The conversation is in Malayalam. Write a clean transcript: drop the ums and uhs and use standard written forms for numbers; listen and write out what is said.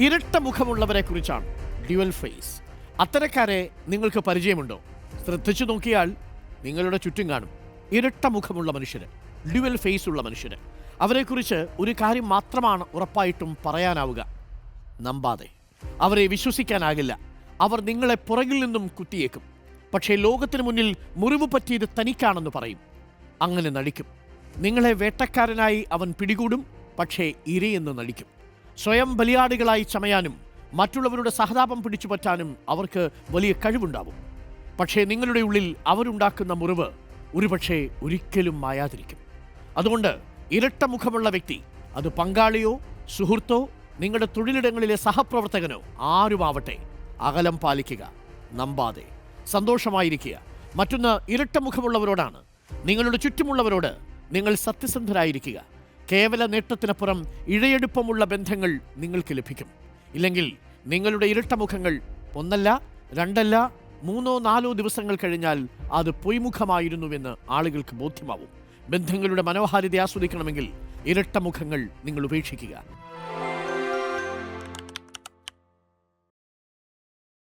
ഇരട്ട മുഖമുള്ളവരെ കുറിച്ചാണ് ഡ്യുവൽ ഫേസ്. അത്തരക്കാരെ നിങ്ങൾക്ക് പരിചയമുണ്ടോ? ശ്രദ്ധിച്ചു നോക്കിയാൽ നിങ്ങളുടെ ചുറ്റും കാണും ഇരട്ട മുഖമുള്ള മനുഷ്യർ, ഡ്യുവൽ ഫേസ് ഉള്ള മനുഷ്യർ. അവരെക്കുറിച്ച് ഒരു കാര്യം മാത്രമാണ് ഉറപ്പായിട്ടും പറയാനാവുക: നമ്പാതെ. അവരെ വിശ്വസിക്കാനാകില്ല. അവർ നിങ്ങളെ പുറകിൽ നിന്നും കുത്തിയേക്കും. പക്ഷേ ലോകത്തിന് മുന്നിൽ മുറിവ് പറ്റിയത് തനിക്കാണെന്ന് പറയും. അങ്ങനെ നടിക്കും. നിങ്ങളെ വേട്ടക്കാരനായി അവൻ പിടികൂടും, പക്ഷേ ഇരയെന്ന് നടിക്കും. സ്വയം ബലിയാടുകളായി ചമയാനും മറ്റുള്ളവരുടെ സഹതാപം പിടിച്ചു പറ്റാനും അവർക്ക് വലിയ കഴിവുണ്ടാവും. പക്ഷേ നിങ്ങളുടെ ഉള്ളിൽ അവരുണ്ടാക്കുന്ന മുറിവ് ഒരുപക്ഷെ ഒരിക്കലും മായാതിരിക്കും. അതുകൊണ്ട് ഇരട്ട മുഖമുള്ള വ്യക്തി, അത് പങ്കാളിയോ സുഹൃത്തോ നിങ്ങളുടെ തൊഴിലിടങ്ങളിലെ സഹപ്രവർത്തകനോ ആരുമാവട്ടെ, അകലം പാലിക്കുക, നമ്പാതെ, സന്തോഷമായിരിക്കുക. മറ്റൊന്ന്, ഇരട്ട മുഖമുള്ളവരോടാണ്, നിങ്ങളുടെ ചുറ്റുമുള്ളവരോട് നിങ്ങൾ സത്യസന്ധരായിരിക്കുക. കേവല നേട്ടത്തിനപ്പുറം ഇഴയെടുപ്പമുള്ള ബന്ധങ്ങൾ നിങ്ങൾക്ക് ലഭിക്കും. ഇല്ലെങ്കിൽ നിങ്ങളുടെ ഇരട്ട മുഖങ്ങൾ ഒന്നല്ല, രണ്ടല്ല, 3-4 ദിവസങ്ങൾ കഴിഞ്ഞാൽ അത് പൊയ്മുഖമായിരുന്നുവെന്ന് ആളുകൾക്ക് ബോധ്യമാവും. ബന്ധങ്ങളുടെ മനോഹാരിത ആസ്വദിക്കണമെങ്കിൽ ഇരട്ട മുഖങ്ങൾ നിങ്ങൾ ഉപേക്ഷിക്കുക.